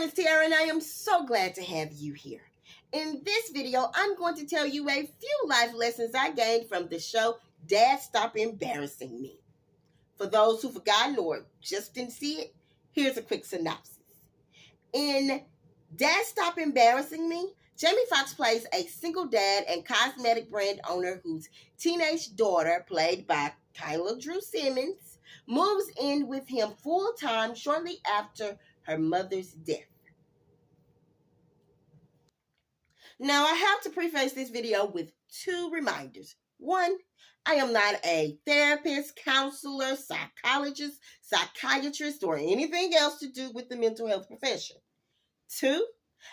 everyone, it's Tiara and I am so glad to have you here. In this video, I'm going to tell you a few life lessons I gained from the show Dad Stop Embarrassing Me. For those who forgotten or just didn't see it, here's a quick synopsis. In Dad Stop Embarrassing Me, Jamie Foxx plays a single dad and cosmetic brand owner whose teenage daughter, played by Kyla Drew Simmons, moves in with him full-time shortly after her mother's death. Now, I have to preface this video with two reminders. One, I am not a therapist, counselor, psychologist, psychiatrist, or anything else to do with the mental health profession. Two,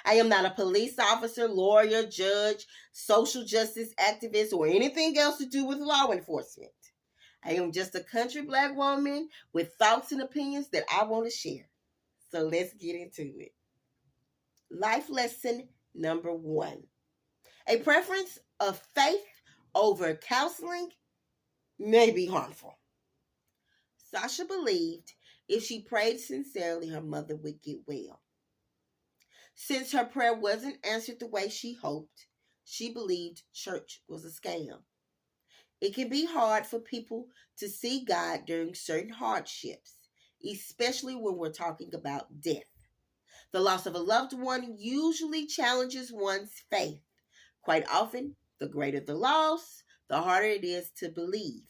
I am not a police officer, lawyer, judge, social justice activist, or anything else to do with law enforcement. I am just a country black woman with thoughts and opinions that I want to share. So let's get into it. Life lesson number 1. A preference of faith over counseling may be harmful. Sasha believed if she prayed sincerely, her mother would get well. Since her prayer wasn't answered the way she hoped, she believed church was a scam. It can be hard for people to see God during certain hardships, especially when we're talking about death. The loss of a loved one usually challenges one's faith. Quite often, the greater the loss, the harder it is to believe.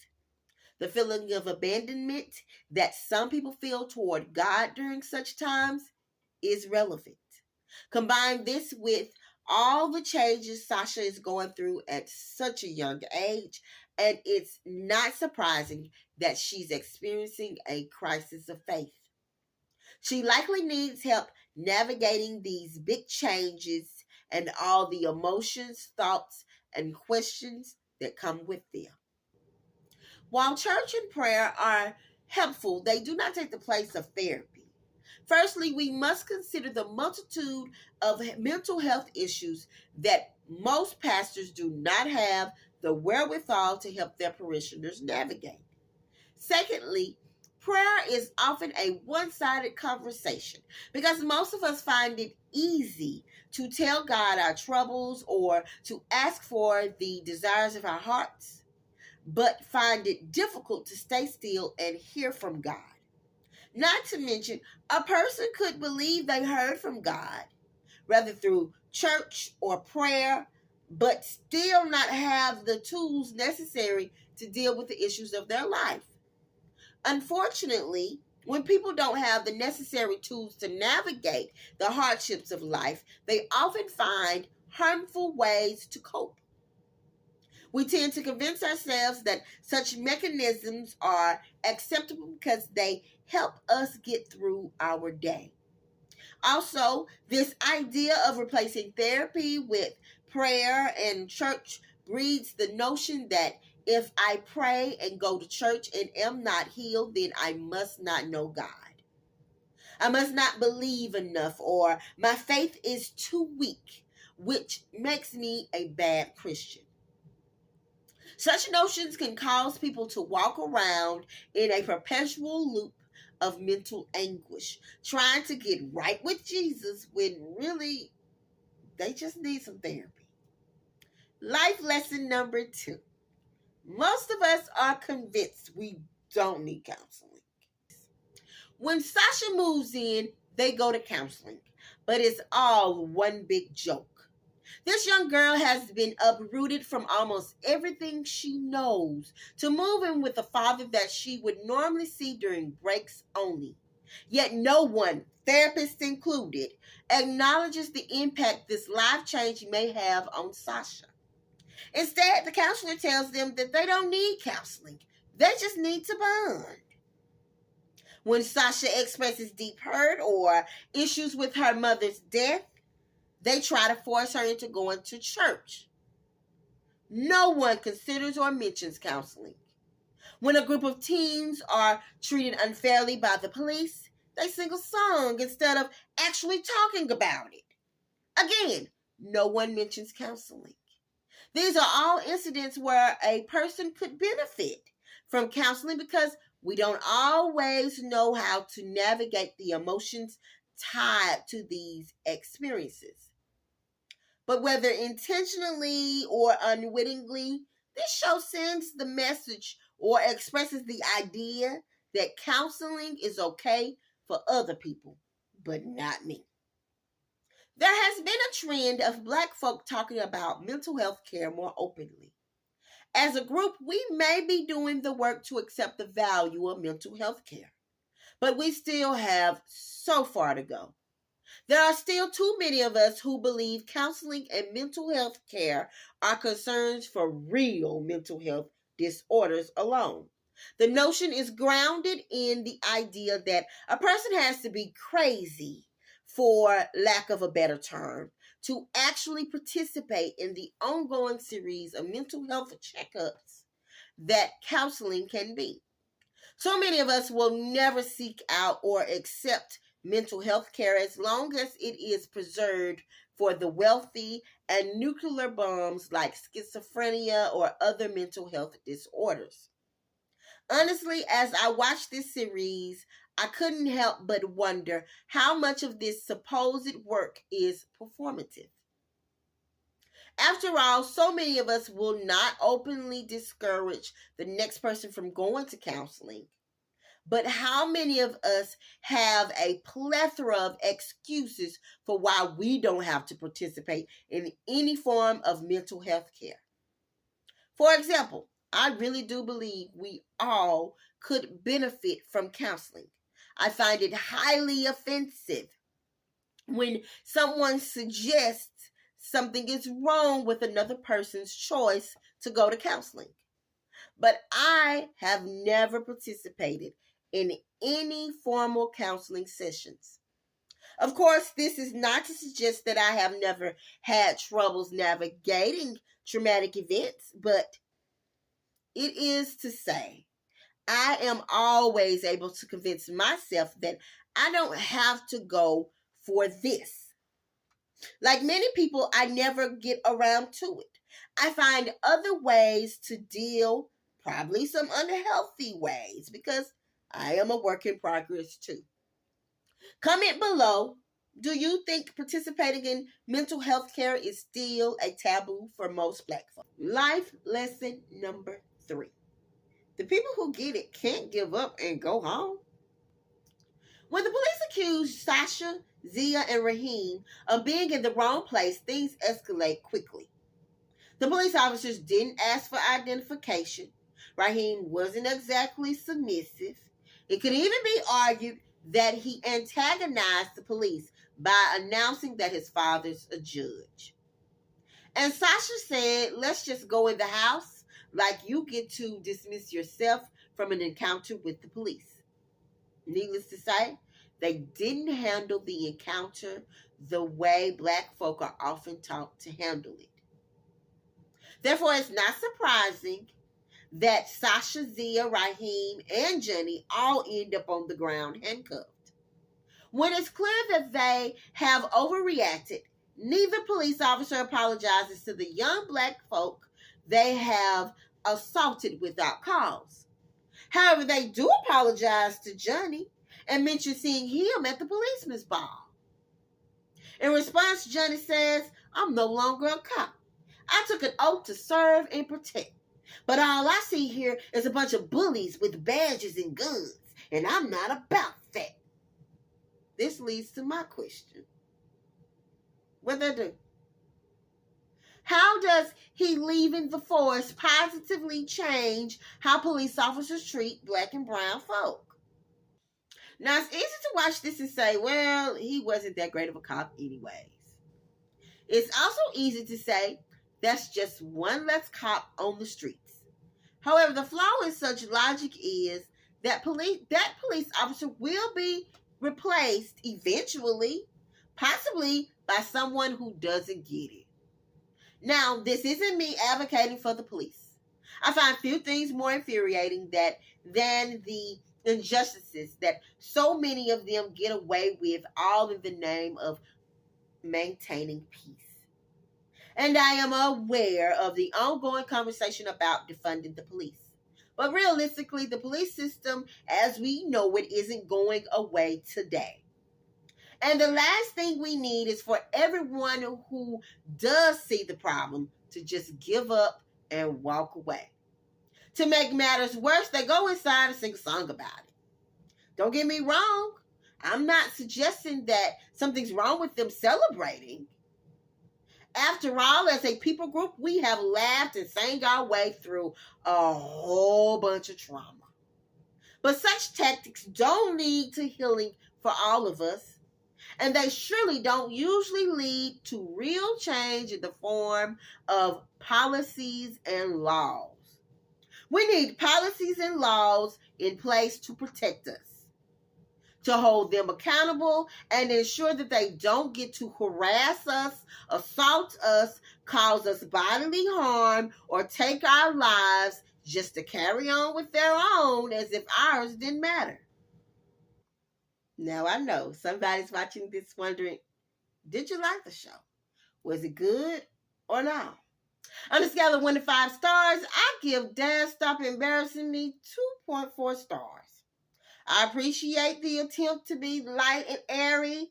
The feeling of abandonment that some people feel toward God during such times is relevant. Combine this with all the changes Sasha is going through at such a young age, and it's not surprising that she's experiencing a crisis of faith. She likely needs help navigating these big changes and all the emotions, thoughts, and questions that come with them. While church and prayer are helpful, they do not take the place of therapy. Firstly, we must consider the multitude of mental health issues that most pastors do not have the wherewithal to help their parishioners navigate. Secondly, prayer is often a one-sided conversation because most of us find it easy to tell God our troubles or to ask for the desires of our hearts, but find it difficult to stay still and hear from God. Not to mention, a person could believe they heard from God, whether through church or prayer, but still not have the tools necessary to deal with the issues of their life. Unfortunately, when people don't have the necessary tools to navigate the hardships of life, they often find harmful ways to cope. We tend to convince ourselves that such mechanisms are acceptable because they help us get through our day. Also, this idea of replacing therapy with prayer and church breeds the notion that if I pray and go to church and am not healed, then I must not know God. I must not believe enough, or my faith is too weak, which makes me a bad Christian. Such notions can cause people to walk around in a perpetual loop of mental anguish, trying to get right with Jesus when really they just need some therapy. Life lesson number 2. Most of us are convinced we don't need counseling. When Sasha moves in, they go to counseling, but it's all one big joke. This young girl has been uprooted from almost everything she knows to move in with a father that she would normally see during breaks only. Yet no one, therapists included, acknowledges the impact this life change may have on Sasha. Instead, the counselor tells them that they don't need counseling. They just need to bond. When Sasha expresses deep hurt or issues with her mother's death, they try to force her into going to church. No one considers or mentions counseling. When a group of teens are treated unfairly by the police, they sing a song instead of actually talking about it. Again, no one mentions counseling. These are all incidents where a person could benefit from counseling because we don't always know how to navigate the emotions tied to these experiences. But whether intentionally or unwittingly, this show sends the message or expresses the idea that counseling is okay for other people, but not me. There has been a trend of Black folk talking about mental health care more openly. As a group, we may be doing the work to accept the value of mental health care, but we still have so far to go. There are still too many of us who believe counseling and mental health care are concerns for real mental health disorders alone. The notion is grounded in the idea that a person has to be crazy, for lack of a better term, to actually participate in the ongoing series of mental health checkups that counseling can be. So many of us will never seek out or accept mental health care as long as it is preserved for the wealthy and nuclear bombs like schizophrenia or other mental health disorders. Honestly, as I watched this series, I couldn't help but wonder how much of this supposed work is performative. After all, so many of us will not openly discourage the next person from going to counseling. But how many of us have a plethora of excuses for why we don't have to participate in any form of mental health care? For example, I really do believe we all could benefit from counseling. I find it highly offensive when someone suggests something is wrong with another person's choice to go to counseling. But I have never participated in any formal counseling sessions. Of course, this is not to suggest that I have never had troubles navigating traumatic events, but it is to say I am always able to convince myself that I don't have to go for this. Like many people, I never get around to it. I find other ways to deal, probably some unhealthy ways, because I am a work in progress too. Comment below. Do you think participating in mental health care is still a taboo for most Black folks? Life lesson number 3. The people who get it can't give up and go home. When the police accused Sasha, Zia, and Raheem of being in the wrong place, things escalate quickly. The police officers didn't ask for identification. Raheem wasn't exactly submissive. It could even be argued that he antagonized the police by announcing that his father's a judge. And Sasha said, let's just go in the house like you get to dismiss yourself from an encounter with the police. Needless to say, they didn't handle the encounter the way Black folk are often taught to handle it. Therefore, it's not surprising that Sasha, Zia, Raheem, and Johnny all end up on the ground handcuffed. When it's clear that they have overreacted, neither police officer apologizes to the young Black folk they have assaulted without cause. However, they do apologize to Johnny and mention seeing him at the policeman's ball. In response, Johnny says, I'm no longer a cop. I took an oath to serve and protect. But all I see here is a bunch of bullies with badges and guns, and I'm not about that. This leads to my question. What they do? How does he leaving the force positively change how police officers treat Black and brown folk? Now, it's easy to watch this and say, well, he wasn't that great of a cop anyways. It's also easy to say, that's just one less cop on the streets. However, the flaw in such logic is that police officer will be replaced eventually, possibly by someone who doesn't get it. Now, this isn't me advocating for the police. I find few things more infuriating than the injustices that so many of them get away with, all in the name of maintaining peace. And I am aware of the ongoing conversation about defunding the police. But realistically, the police system as we know it isn't going away today. And the last thing we need is for everyone who does see the problem to just give up and walk away. To make matters worse, they go inside and sing a song about it. Don't get me wrong. I'm not suggesting that something's wrong with them celebrating. After all, as a people group, we have laughed and sang our way through a whole bunch of trauma. But such tactics don't lead to healing for all of us, and they surely don't usually lead to real change in the form of policies and laws. We need policies and laws in place to protect us, to hold them accountable, and ensure that they don't get to harass us, assault us, cause us bodily harm, or take our lives just to carry on with their own as if ours didn't matter. Now I know somebody's watching this wondering, did you like the show? Was it good or not? On a scale of 1 to 5 stars, I give Dad Stop Embarrassing Me 2.4 stars. I appreciate the attempt to be light and airy,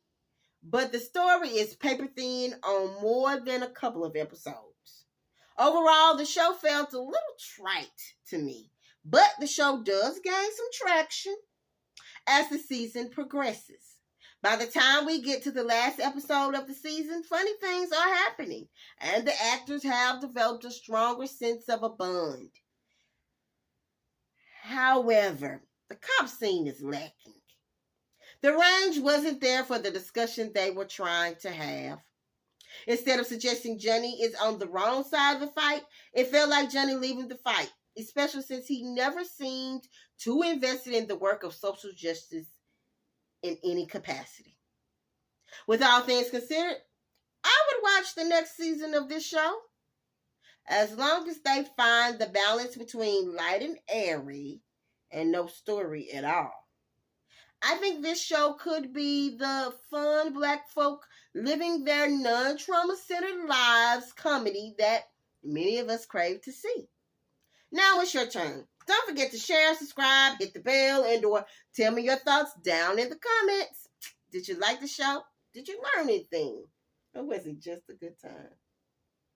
but the story is paper thin on more than a couple of episodes. Overall, the show felt a little trite to me, but the show does gain some traction as the season progresses. By the time we get to the last episode of the season, funny things are happening, and the actors have developed a stronger sense of a bond. However, the cop scene is lacking. The range wasn't there for the discussion they were trying to have. Instead of suggesting Johnny is on the wrong side of the fight, it felt like Johnny leaving the fight, especially since he never seemed too invested in the work of social justice in any capacity. With all things considered, I would watch the next season of this show, as long as they find the balance between light and airy and no story at all. I think this show could be the fun Black folk living their non-trauma centered lives comedy that many of us crave to see. Now it's your turn. Don't forget to share, subscribe, hit the bell, and/or tell me your thoughts down in the comments. Did you like the show? Did you learn anything? Or was it just a good time?